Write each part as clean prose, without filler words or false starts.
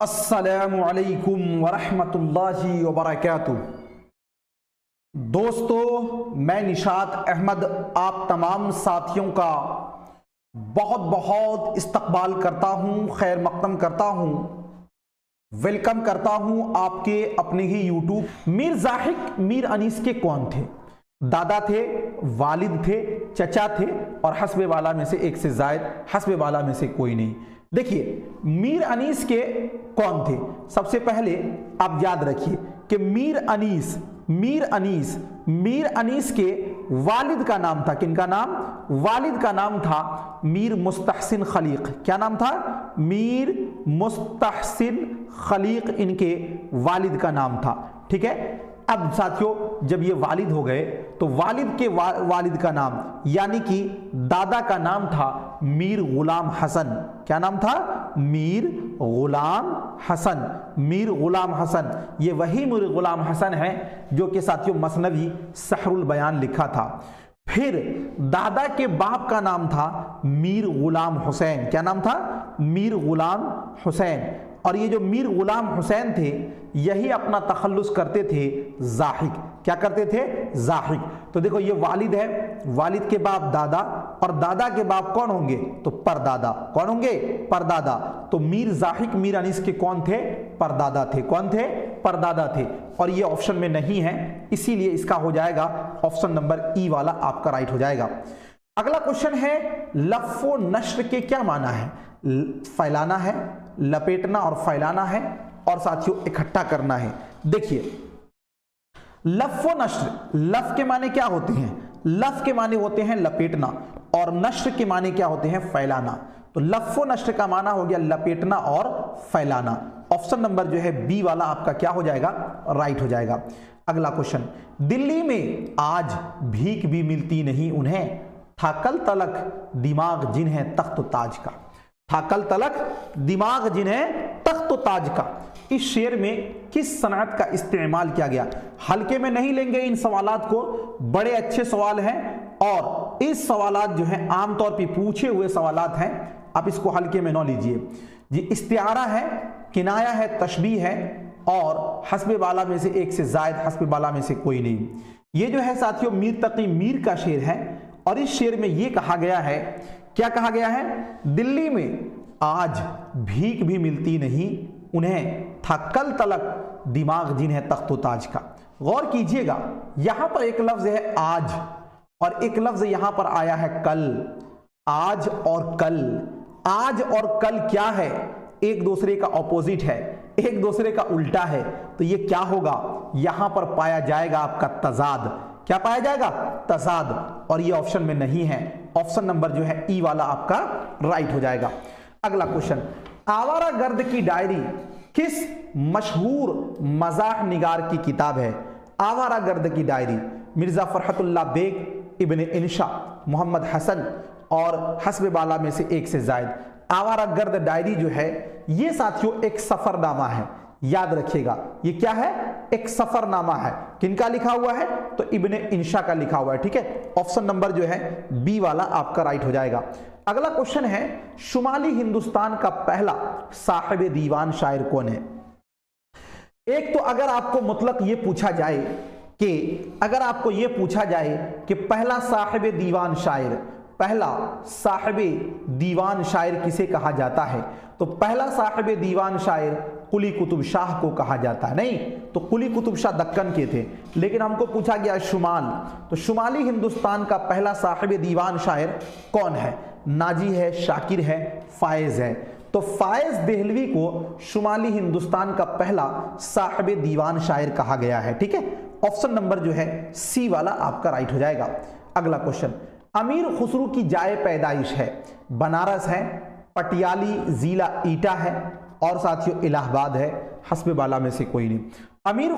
अस्सलामु अलैकुम वरहमतुल्लाहि वबरकातुह। दोस्तों, मैं निशात अहमद आप तमाम साथियों का बहुत बहुत इस्तकबाल करता हूं, खैर मक़दम करता हूं, वेलकम करता हूं आपके अपने ही यूट्यूब। मीर ज़ाहिक मीर अनीस के कौन थे? दादा थे, वालिद थे, चचा थे और हस्बे वाला में से एक से जायद, हस्बे वाला में से कोई नहीं। देखिए, मीर अनीस के कौन थे? सबसे पहले आप याद रखिए कि मीर अनीस के वालिद का नाम था। किनका नाम? वालिद का नाम था मीर मुस्तहसिन खलीक। क्या नाम था? मीर मुस्तहसिन खलीक इनके वालिद का नाम था। ठीक है। अब साथियों, जब ये वालिद हो गए तो वालिद के वालिद का नाम यानी कि दादा का नाम था मीर गुलाम हसन। क्या नाम था? मीर गुलाम हसन। मीर गुलाम हसन, ये वही मीर गुलाम हसन है जो कि साथियों मसनवी सहरुल बयान लिखा था। फिर दादा के बाप का नाम था मीर गुलाम हुसैन। क्या नाम था? मीर गुलाम हुसैन। और ये जो मीर गुलाम हुसैन थे, यही अपना तखल्लुस करते थे ज़ाहिक। क्या करते थे? ज़ाहिक। तो देखो, ये वालिद है, वालिद के बाप दादा, और दादा के बाप कौन होंगे? तो परदादा। कौन होंगे? परदादा। तो मीर ज़ाहिक मीर अनीस के कौन थे? परदादा थे। कौन थे? परदादा थे। और ये ऑप्शन में नहीं है, इसीलिए इसका हो जाएगा ऑप्शन नंबर ई वाला आपका राइट हो जाएगा। अगला क्वेश्चन है, लफ़्फ़ो नश्र के क्या माना है? फैलाना है, लपेटना और फैलाना है, और साथियों इकट्ठा करना है। देखिए, लफ़्फ़ो नश्र, लफ़ के माने क्या होते हैं? लफ़ के माने होते हैं लपेटना, और नश्र के माने क्या होते हैं? फैलाना। तो लफ़्फ़ो नश्र का माना हो गया लपेटना और फैलाना। ऑप्शन नंबर जो है बी वाला आपका क्या हो जाएगा? राइट हो जाएगा। अगला क्वेश्चन, दिल्ली में आज भीख भी मिलती नहीं उन्हें, था कल तलक दिमाग जिन्हें तख्त ताज का। था कल तलक दिमाग जिन्हें तख्त ताज का। इस शेर में किस सनअत का इस्तेमाल किया गया? हल्के में नहीं लेंगे इन सवालात को, बड़े अच्छे सवाल हैं, और इस सवालात जो हैं आमतौर पे पूछे हुए सवालात हैं, आप इसको हल्के में न लीजिए जी। इस्तिआरा है, किनाया है, तशबीह है, और हस्बे वाला में से एक से जायद, हस्बे वाला में से कोई नहीं। ये जो है साथियों मीर तकी मीर का शेर है, और इस शेर में ये कहा गया है, क्या कहा गया है? दिल्ली में आज भीख भी मिलती नहीं उन्हें, था कल तलक दिमाग जिन्हें तख्त ताज का। गौर कीजिएगा, यहां पर एक लफ्ज है आज, और एक लफ्ज यहां पर आया है कल। आज और कल, आज और कल क्या है? एक दूसरे का ऑपोजिट है, एक दूसरे का उल्टा है। तो ये क्या होगा? यहां पर पाया जाएगा आपका तजाद। क्या पाया जाएगा? तजाद। और ये ऑप्शन में नहीं है, ऑप्शन नंबर जो है ई वाला आपका राइट हो जाएगा। अगला क्वेश्चन, आवारा गर्द की डायरी किस मशहूर मजाह निगार की किताब है? आवारा गर्द की डायरी मिर्जा फरहतुल्लाह बेग, इब्ने इंशा, मोहम्मद हसन और हस्बे बाला में से एक से जायद। आवारा गर्द डायरी जो है ये साथियों एक सफरनामा है। याद रखिएगा, ये क्या है? एक सफरनामा है। किनका लिखा हुआ है? तो इब्ने इंशा का लिखा हुआ है। ठीक है, ऑप्शन नंबर जो है बी वाला आपका राइट हो जाएगा। अगला क्वेश्चन है, शुमाली हिंदुस्तान का पहला साहिब दीवान शायर कौन है? एक तो अगर आपको मतलब ये पूछा जाए कि अगर आपको ये पूछा जाए कि पहला साहिब दीवान शायर, पहला साहिब दीवान शायर किसे कहा जाता है, तो पहला साहिब दीवान शायर कुली कुतुब शाह को कहा जाता है। नहीं, तो कुली कुतुब शाह दक्कन के थे, लेकिन हमको पूछा गया शुमाल, तो शुमाली हिंदुस्तान का पहला साहिब दीवान शायर कौन है? नाजी है, शाकिर है, फायज है। तो फायज देहलवी को शुमाली हिंदुस्तान का पहला साहिब दीवान शायर कहा गया है। ठीक है, ऑप्शन नंबर जो है सी वाला आपका राइट हो जाएगा। अगला क्वेश्चन, अमीर खुसरू की जाए पैदाइश है? बनारस है, पटियाली जिला ईटा है, और साथियों इलाहाबाद है, हस्बे बाला में से कोई नहीं। अमीर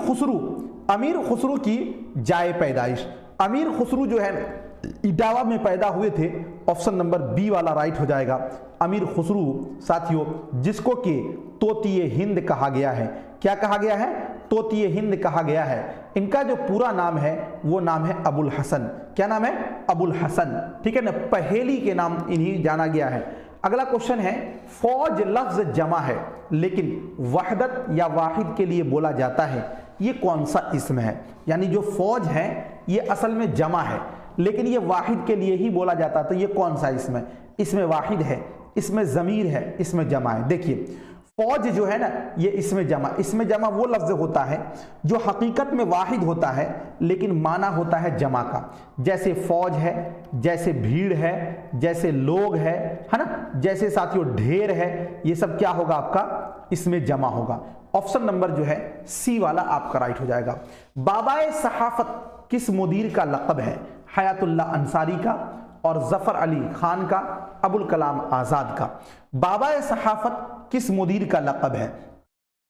खुसरू की जाए पैदाइश, अमीर खुसरू जो है इटावा में पैदा हुए थे, ऑप्शन नंबर बी वाला राइट हो जाएगा। अमीर खुसरू साथियों जिसको कि तोतिए हिंद कहा गया है। क्या कहा गया है? तोतिए हिंद कहा गया है। इनका जो पूरा नाम है वो नाम है अबुल हसन। क्या नाम है? अबुल हसन। ठीक है ना, पहेली के नाम इन्हीं जाना गया है। अगला क्वेश्चन है, फौज लफ्ज जमा है लेकिन वहदत या वाहिद के लिए बोला जाता है, ये कौन सा इसम है? यानी जो फौज है ये असल में जमा है लेकिन ये वाहिद के लिए ही बोला जाता है, तो ये कौन सा इसम है? इसमें वाहिद है, इसमें ज़मीर है, इसमें जमा है। देखिए फौज जो है ना, ये इसमें जमा वो लफ्ज होता है जो हकीकत में वाहिद होता है लेकिन माना होता है जमा का। जैसे फौज है, जैसे भीड़ है, जैसे लोग है ना, जैसे साथियों ढेर है, ये सब क्या होगा आपका? इसमें जमा होगा। ऑप्शन नंबर जो है सी वाला आपका राइट हो जाएगा। बाबाए सहाफत किस मुदीर का लक़ब है? हयातुल्लाह अंसारी का और जफर अली खान का, अबुल कलाम आज़ाद का। बाबाए सहाफत किस मुदीर का लक़ब है?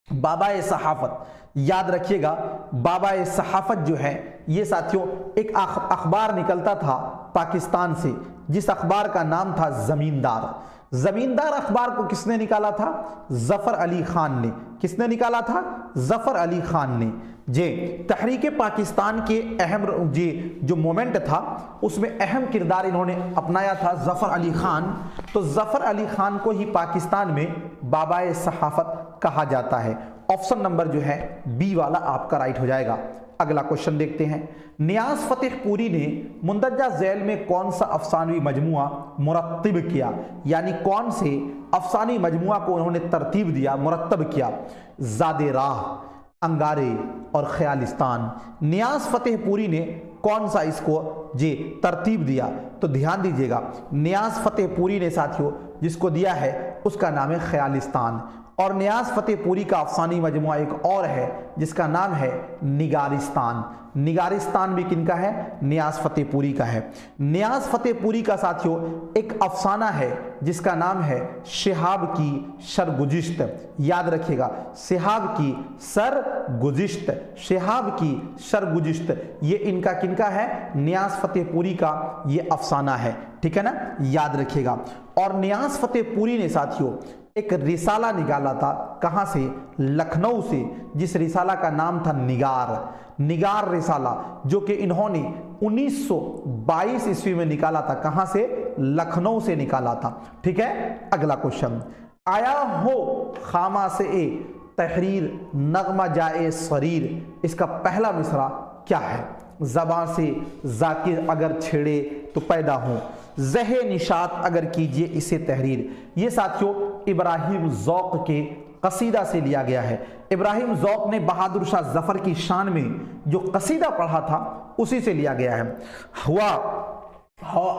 बाबाए सहाफत, याद रखिएगा, बाबाए सहाफत जो है ये साथियों एक अखबार निकलता था पाकिस्तान से, जिस अखबार का नाम था ज़मींदार। ज़मींदार अखबार को किसने निकाला था? जफर अली खान ने। किसने निकाला था? जफर अली खान ने। जे तहरीक पाकिस्तान के अहम जो मोमेंट था उसमें अहम किरदार इन्होंने अपनाया था जफर अली खान। तो जफर अली खान को ही पाकिस्तान में बाबाए सहाफत कहा जाता है। ऑप्शन नंबर जो है बी वाला आपका राइट हो जाएगा। अगला क्वेश्चन देखते हैं, नियाज फतेहपुरी ने मुंदरजा झैल में कौन सा अफसानवी मजमुआ मुरत्तिब किया? यानी कौन से अफसानी मजमुआ को उन्होंने तरतीब दिया, मुरत्तब किया? ज़ादे राह, अंगारे और ख्यालिस्तान। नियाज फतेहपुरी ने कौन सा इसको तरतीब दिया? तो ध्यान दीजिएगा, नियाज फतेहपुरी ने साथियों जिसको दिया है उसका नाम है ख्यालिस्तान। और नियाज फतेहपुरी का अफसानी मजमुआ एक और है जिसका नाम है निगारिस्तान। निगारिस्तान भी किनका है? नियाज फतेहपुरी का है। नियाज फतेहपुरी का साथियों एक अफसाना है जिसका नाम है शिहाब की सरगुजिश्त। याद रखिएगा, शिहाब की सरगुजिश्त, शिहाब की सरगुजिश्त, ये इनका किनका है? नियाज फतेहपुरी का ये अफसाना है। ठीक है ना, याद रखिएगा। और नियाज फतेहपुरी ने साथियों एक रिसाला निकाला था, कहाँ से? लखनऊ से, जिस रिसाला का नाम था निगार। निगार रिसाला, जो कि इन्होंने 1922 ईस्वी में निकाला था। कहाँ से? लखनऊ से निकाला था। ठीक है, अगला क्वेश्चन, आया हो खामा से ए तहरीर नगमा जाए शरीर, इसका पहला मिसरा क्या है? ज़बां से जाकिर अगर छेड़े तो पैदा हो, ज़हे निशात अगर कीजिए इसे तहरीर। ये साथियों इब्राहिम ज़ौक़ के कसीदा से लिया गया है। इब्राहिम ज़ौक़ ने बहादुर शाह जफ़र की शान में जो कसीदा पढ़ा था उसी से लिया गया है।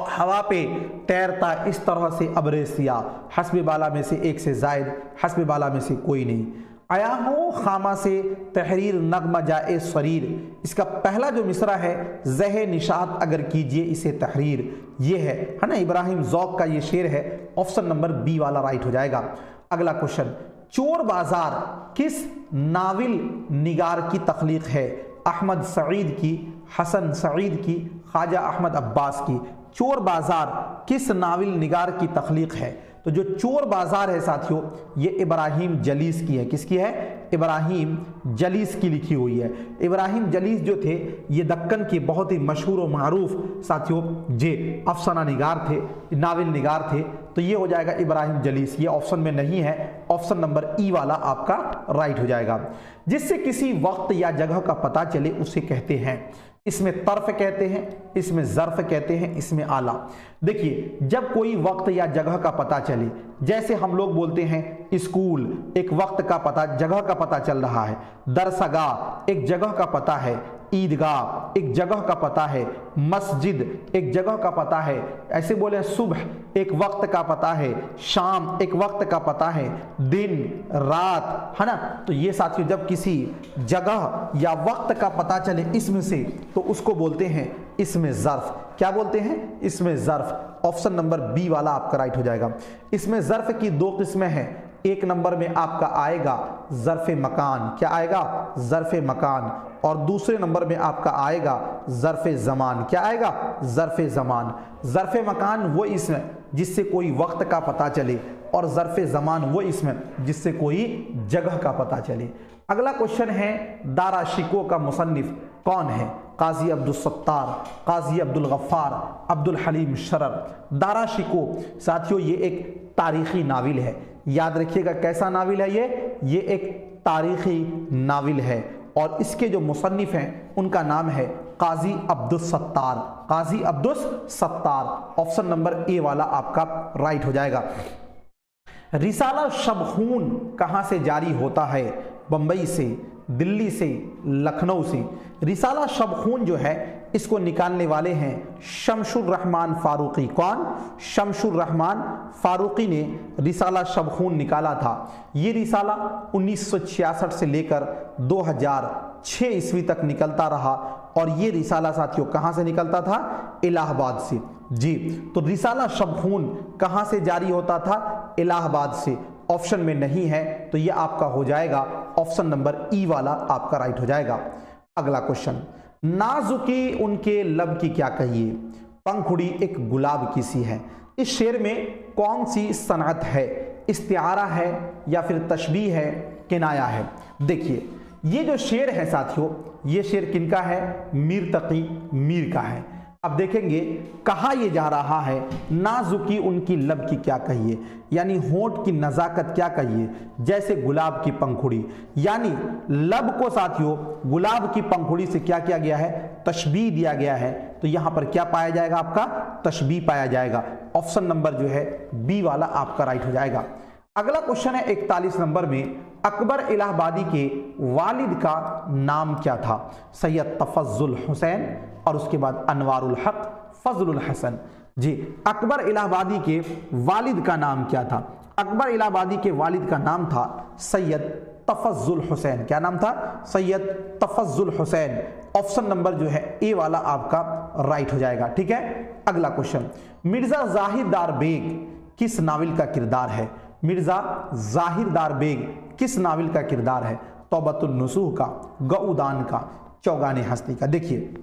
हवा पे तैरता इस तरह से अब्रे सिया, हस्ब बाला में से एक से जायद, हस्ब बाला में से कोई नहीं। आया हो खामा से तहरीर नगमा जाए शरीर, इसका पहला जो मिसरा है ज़हे निशात अगर कीजिए इसे तहरीर, ये है ना, इब्राहिम ज़ौक़ का ये शेर है। ऑप्शन नंबर बी वाला राइट हो जाएगा। अगला क्वेश्चन, चोर बाजार किस नाविल निगार की तख्लीक है? अहमद सईद की, हसन सईद की, ख्वाजा अहमद अब्बास की। चोर बाजार किस नाविल निगार की तख्लीक है? तो जो चोर बाजार है साथियों ये इब्राहिम जलीस की है। किसकी है? इब्राहिम जलीस की लिखी हुई है। इब्राहिम जलीस जो थे ये दक्कन के बहुत ही मशहूर और मारूफ साथियों जे अफसाना निगार थे, नाविल निगार थे। तो ये हो जाएगा इब्राहिम जलीस, ये ऑप्शन में नहीं है। ऑप्शन नंबर ई वाला आपका राइट हो जाएगा। जिससे किसी वक्त या जगह का पता चले उसे कहते हैं, इसमें तर्फ कहते हैं, इसमें ज़र्फ कहते हैं, इसमें आला। देखिए जब कोई वक्त या जगह का पता चले, जैसे हम लोग बोलते हैं स्कूल, एक वक्त का पता, जगह का पता चल रहा है। दरसगाह एक जगह का पता है, ईदगाह एक जगह का पता है, मस्जिद एक जगह का पता है। ऐसे बोले सुबह एक वक्त का पता है, शाम एक वक्त का पता है, दिन रात, है ना। तो ये साथियों जब किसी जगह या वक्त का पता चले इसमें से तो उसको बोलते हैं इसमें ज़र्फ। क्या बोलते हैं? इसमें ज़र्फ। ऑप्शन नंबर बी वाला आपका राइट हो जाएगा। इसमें ज़र्फ की दो किस्में हैं। एक नंबर में आपका आएगा ज़र्फ़ मकान, क्या आएगा? ज़र्फ़ मकान। और दूसरे नंबर में आपका आएगा ज़र्फ़ ज़मान, क्या आएगा? ज़र्फ़ ज़मान। ज़र्फ़ मकान वो इसम जिससे कोई वक्त का पता चले और ज़र्फ़ ज़मान वो इसम जिससे कोई जगह का पता चले। अगला क्वेश्चन है दाराशिको का मुसन्निफ कौन है? काजी अब्दुल सत्तार, काजी अब्दुल गफ्फार, अब्दुल हलीम शरर। दाराशिको साथियों ये एक तारीखी नाविल है। याद रखिएगा कैसा नाविल है ये एक तारीखी नाविल है। और इसके जो मुसन्निफ हैं उनका नाम है Kazi Abdus Sattar. Kazi Abdus Sattar, option number A वाला आपका राइट हो जाएगा। रिसाला शबखून कहां से जारी होता है? बंबई से, दिल्ली से, लखनऊ से। रिसाला शबखून जो है इसको निकालने वाले हैं शमशुर रहमान फारूकी। कौन? शमशुर रहमान फारूकी ने रिसाला शबखून निकाला था। ये रिसाला 1966 से लेकर 2006 ईस्वी तक निकलता रहा। और ये रिसाला साथियों कहाँ से निकलता था? इलाहाबाद से। जी, तो रिसाला शबखून कहाँ से जारी होता था? इलाहाबाद से। ऑप्शन में नहीं है तो ये आपका हो जाएगा ऑप्शन नंबर ई वाला आपका राइट हो जाएगा। अगला क्वेश्चन, नाजुकी उनके लब की क्या कहिए? पंखुड़ी एक गुलाब की सी है। इस शेर में कौन सी सनअत है? इस्तिआरा है या फिर तशबीह है, किनाया है? देखिए ये जो शेर है साथियों, ये शेर किनका है? मीर तकी मीर का है। अब देखेंगे कहा ये जा रहा है, नाजुकी उनकी लब की क्या कहिए, यानी होंठ की नजाकत क्या कहिए, जैसे गुलाब की पंखुड़ी। यानी लब को साथियों गुलाब की पंखुड़ी से क्या किया गया है? तशबीह दिया गया है। तो यहां पर क्या पाया जाएगा? आपका तशबीह पाया जाएगा। ऑप्शन नंबर जो है बी वाला आपका राइट हो जाएगा। अगला क्वेश्चन है 41 नंबर में, अकबर इलाहाबादी के वालिद का नाम क्या था? सैयद तफज्जुल हुसैन और उसके बाद अनवारुल हक फजलुल हसन। जी, अकबर इलाहाबादी के वालिद का नाम क्या था? अकबर इलाहाबादी के वालिद का नाम था सैयद तफज्जुल हुसैन। क्या नाम था? सैयद तफज्जुल हुसैन। ऑप्शन नंबर जो है ए वाला आपका राइट हो जाएगा। ठीक है, अगला क्वेश्चन, मिर्जा जाहिरदार बेग किस नाविल का किरदार है? मिर्जा जाहिरदार बेग किस नाविल का किरदार है? तौबतुन नुसूह का, गऊदान का, चौगाने हस्ती का। देखिए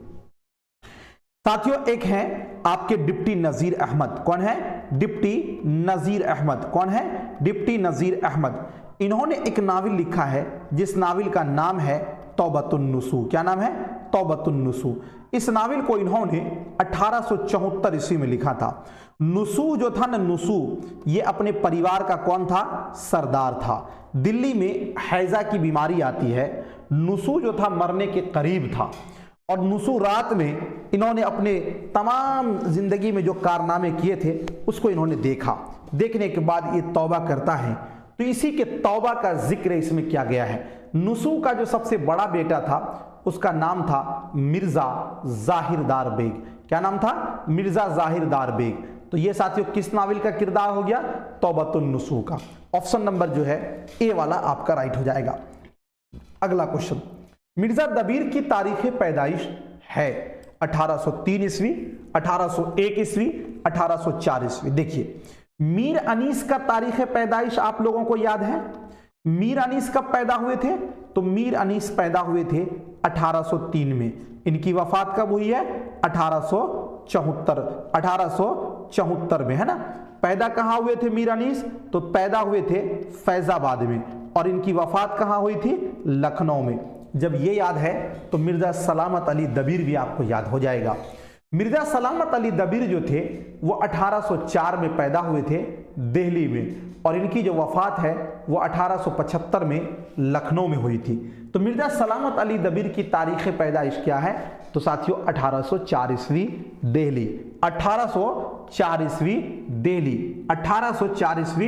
साथियों, एक है आपके डिप्टी नजीर अहमद। कौन है? डिप्टी नजीर अहमद। कौन है? डिप्टी नजीर अहमद। इन्होंने एक नाविल लिखा है जिस नाविल का नाम है तौबतुन नुसूह। क्या नाम है? तौबतुन नुसूह। इस नाविल को इन्होंने 1874 ईस्वी में लिखा था। नुसूह जो था ना, नुसूह ये अपने परिवार का कौन था? सरदार था। दिल्ली में हैजा की बीमारी आती है। नुसूह जो था मरने के करीब था और नुसूह रात में इन्होंने अपने तमाम जिंदगी में जो कारनामे किए थे उसको इन्होंने देखा। देखने के बाद ये तौबा करता है। तो इसी के तौबा का जिक्र इसमें किया गया है। नुसूह का जो सबसे बड़ा बेटा था उसका नाम था मिर्जा जाहिरदार बेग। क्या नाम था? मिर्जा जाहिरदार बेग। तो ये साथियों किस नाविल का किरदार हो गया? तौबतुन नुसूह का। ऑप्शन नंबर जो है ए वाला आपका राइट हो जाएगा। अगला क्वेश्चन, मिर्जा दबीर की तारीख पैदाइश है 1803 ईस्वी, 1801 ईस्वी, 1804 ईस्वी। देखिए मीर अनीस का तारीख पैदाइश आप लोगों को याद है? मीर अनीस कब पैदा हुए थे? तो मीर अनीस पैदा हुए थे 1803 में। इनकी वफात कब हुई है? 1874 में, है ना। पैदा कहां हुए थे मीर अनीस? तो पैदा हुए थे फैजाबाद में। और इनकी वफात कहां हुई थी? लखनऊ में। जब ये याद है तो मिर्जा सलामत अली दबीर भी आपको याद हो जाएगा। मिर्जा सलामत अली दबीर जो थे वो 1804 में पैदा हुए थे दिल्ली में। और इनकी जो वफात है वो 1875 में लखनऊ में हुई थी। तो मिर्जा सलामत अली दबीर की तारीख पैदाइश क्या है? तो साथियों 1804 ईस्वी दिल्ली। 1804 ईस्वी दिल्ली। 1804 ईस्वी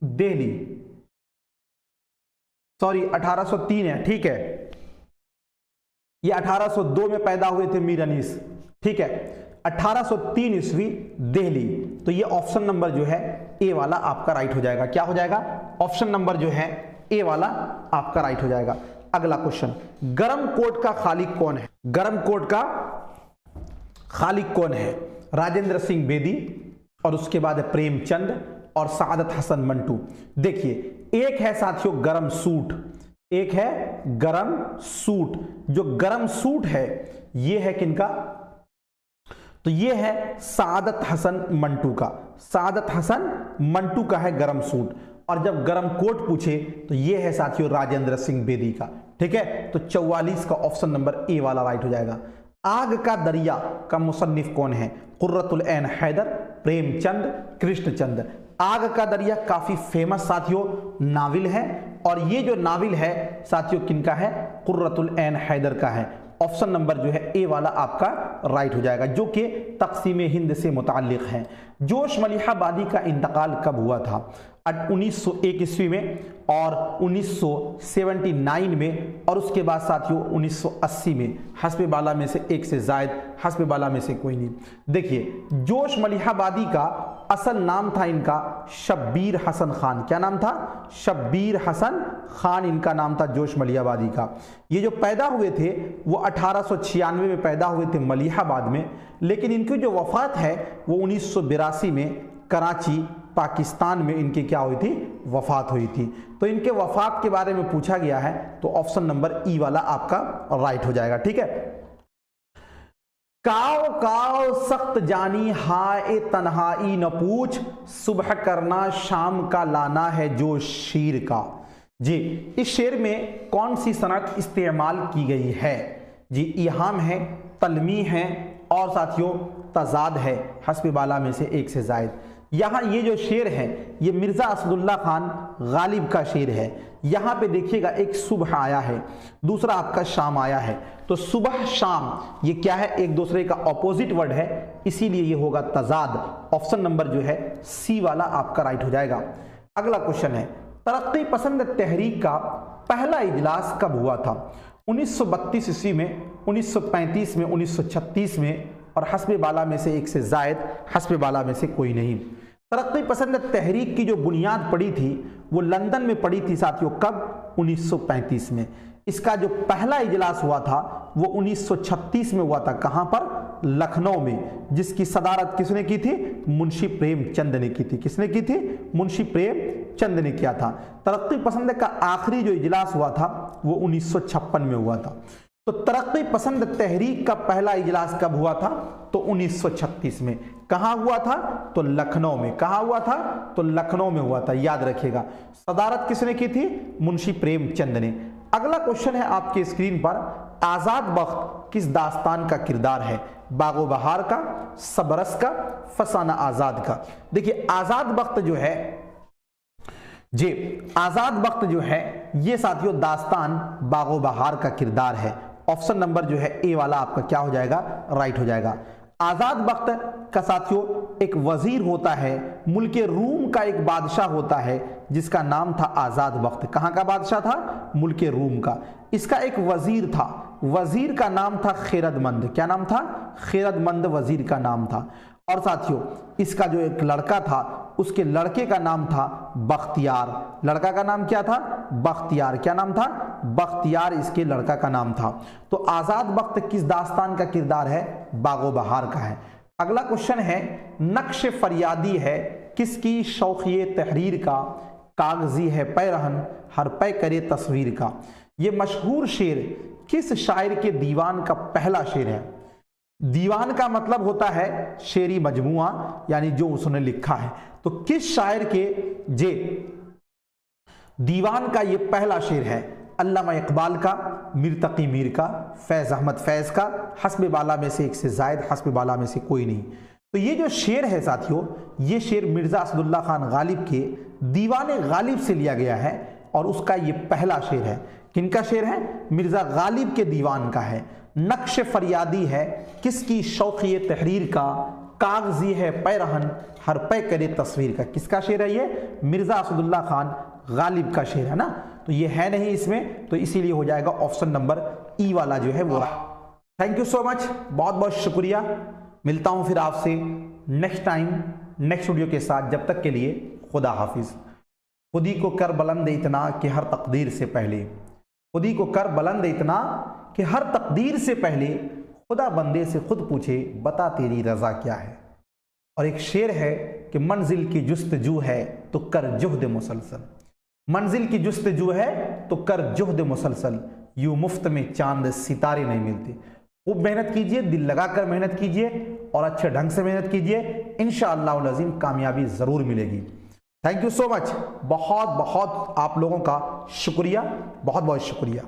दिल्ली, सॉरी 1803 है। ठीक है, ये 1802 में पैदा हुए थे मीर अनीस। ठीक है, 1803 ईस्वी दिल्ली। तो ये ऑप्शन नंबर जो है ए वाला आपका राइट हो जाएगा। क्या हो जाएगा? ऑप्शन नंबर जो है ए वाला आपका राइट हो जाएगा। अगला क्वेश्चन, गरम कोट का खालिक कौन है? गरम कोट का खालिक कौन है? राजेंद्र सिंह बेदी और उसके बाद है प्रेमचंद और सादत हसन मंटू। देखिए एक है साथियों गरम सूट, एक है गरम सूट। जो गरम सूट है ये है किनका? तो ये है सादत हसन मंटू का। सादत हसन मंटू का है गरम सूट। और जब गरम कोट पूछे तो ये है साथियों राजेंद्र सिंह बेदी का। ठीक है, तो 44 का ऑप्शन नंबर ए वाला राइट हो जाएगा। आग का दरिया का मुसन्निफ कौन है? कुर्रतुल ऐन हैदर, प्रेमचंद, कृष्णचंद। आग का दरिया काफी फेमस साथियों नाविल है, और ये जो नाविल है साथियों किनका है? कुर्रतुल ऐन हैदर का है। ऑप्शन नंबर जो है ए वाला आपका राइट हो जाएगा, जो कि तक़सीम हिंद से मुताल्लिक है। जोश मलिहाबादी का इंतकाल कब हुआ था? 1901 ईस्वी में और 1979 में, और उसके बाद साथियों 1980 में। हस्बे बाला में से एक से जायद, हस्बे बाला में से कोई नहीं। देखिए, जोश मलिहाबादी का असल नाम था इनका शब्बीर हसन खान। क्या नाम था? शब्बीर हसन खान इनका नाम था, जोश मलिहाबादी का। ये जो पैदा हुए थे वो 1896 में पैदा हुए थे मलिहाबाद में, लेकिन इनकी जो वफात है वो 1982 में कराची पाकिस्तान में इनकी क्या हुई थी? वफात हुई थी। तो इनके वफात के बारे में पूछा गया है, तो ऑप्शन नंबर ई वाला आपका राइट हो जाएगा। ठीक है। काओ काओ सख्त जानी हाय तन्हाई न पूछ, सुबह करना शाम का लाना है जो शीर का। जी, इस शेर में कौन सी सनत इस्तेमाल की गई है? जी, इहाम है, तलमी है, और साथियों तजाद है, हस्ब बाला में से एक से जायद। यहाँ ये जो शेर है ये मिर्ज़ा असदुल्ला खान गालिब का शेर है। यहाँ पे देखिएगा, एक सुबह आया है, दूसरा आपका शाम आया है। तो सुबह शाम ये क्या है? एक दूसरे का ऑपोजिट वर्ड है, इसीलिए ये होगा तजाद। ऑप्शन नंबर जो है सी वाला आपका राइट हो जाएगा। अगला क्वेश्चन है, तरक्की पसंद तहरीक का पहला इजलास कब हुआ था? 1932 ईस्वी में, 1935 में, 1936 में, और हस्ब बाला में से एक से जायद, हस्ब बाला में से कोई नहीं। तरक्की पसंद तहरीक की जो बुनियाद पड़ी थी वो लंदन में पड़ी थी साथियों। कब? 1935 में। इसका जो पहला इजलास हुआ था वो 1936 में हुआ था। कहां पर? लखनऊ में, जिसकी सदारत किसने की थी? मुंशी प्रेमचंद ने की थी। किसने की थी? मुंशी प्रेमचंद ने किया था। तरक्की पसंद का आखिरी जो इजलास हुआ था वो 1956 में हुआ था। तो तरक्की पसंद तहरीक का पहला इजलास कब हुआ था? तो 1936 में। कहां हुआ था? तो लखनऊ में। कहां हुआ था? तो लखनऊ में हुआ था, याद रखिएगा। सदारत किसने की थी? मुंशी प्रेमचंद ने। अगला क्वेश्चन है आपके स्क्रीन पर, आजाद बख्त किस दास्तान का किरदार है? बागो बहार का, सबरस का, फसाना आजाद का। देखिए, आजाद बख्त जो है जी, आजाद बख्त जो है ये साथियों दास्तान बागो बहार का किरदार है। ऑप्शन नंबर जो है ए वाला आपका क्या हो जाएगा? राइट हो जाएगा। आजाद बख्त का साथियों एक वजीर होता है, मुल्क रूम का एक बादशाह होता है जिसका नाम था आजाद बख्त। कहां का बादशाह था? मुल्क रूम का। इसका एक वजीर था, वजीर का नाम था खैरदमंद। क्या नाम था? खैरदमंद वजीर का नाम था। और साथियों इसका जो एक लड़का था उसके लड़के का नाम था बख्तियार। लड़का का नाम क्या था? बख्तियार। क्या नाम था? बख्तियार इसके लड़का का नाम था। तो आजाद बख्त किस दास्तान का किरदार है? बागो बहार का है। अगला क्वेश्चन है, नक्श फरियादी है किसकी शौक़िए तहरीर का? कागजी है पैरहन, हर पै करे तस्वीर का। ये मशहूर शेर किस शायर के दीवान का पहला शेर है? दीवान का मतलब होता है शेरी मजमुआ, यानी जो उसने लिखा है। तो किस शायर के जे दीवान का ये पहला शेर है? अल्लामा इकबाल का, मीर तकी मीर का, फैज अहमद फैज का, हस्ब बाला में से एक से जायद, हस्ब बाला में से कोई नहीं। तो ये जो शेर है साथियों, ये शेर मिर्ज़ा असदुल्ला खान गालिब के दीवान गालिब से लिया गया है, और उसका ये पहला शेर है। किनका शेर है? मिर्ज़ा गालिब के दीवान का है। नक्श फरियादी है किसकी शौक़िए तहरीर का? कागजी है पैरहन, हर पै करे तस्वीर का। किसका शेर है ये? मिर्ज़ा असदुल्ला खान गालिब का शेर है ना। तो ये है नहीं इसमें, तो इसीलिए हो जाएगा ऑप्शन नंबर ई वाला जो है वो। थैंक यू सो मच, बहुत बहुत शुक्रिया। मिलता हूं फिर आपसे नेक्स्ट टाइम नेक्स्ट वीडियो के साथ। जब तक के लिए खुदा हाफिज। खुदी को कर बुलंद इतना कि हर तकदीर से पहले, खुदी को कर बुलंद इतना कि हर तकदीर से पहले खुदा बंदे से खुद पूछे बता तेरी रजा क्या है। और एक शेर है कि मंजिल की जुस्तजू है तो कर जुहद मुसलसल। मंजिल की जुस्तजू है तो कर जुहद मुसलसल, यूं मुफ्त में चांद सितारे नहीं मिलते। खूब मेहनत कीजिए, दिल लगाकर मेहनत कीजिए और अच्छे ढंग से मेहनत कीजिए, इंशाअल्लाह अज़ीम कामयाबी ज़रूर मिलेगी। थैंक यू सो मच, बहुत बहुत आप लोगों का शुक्रिया, बहुत बहुत शुक्रिया।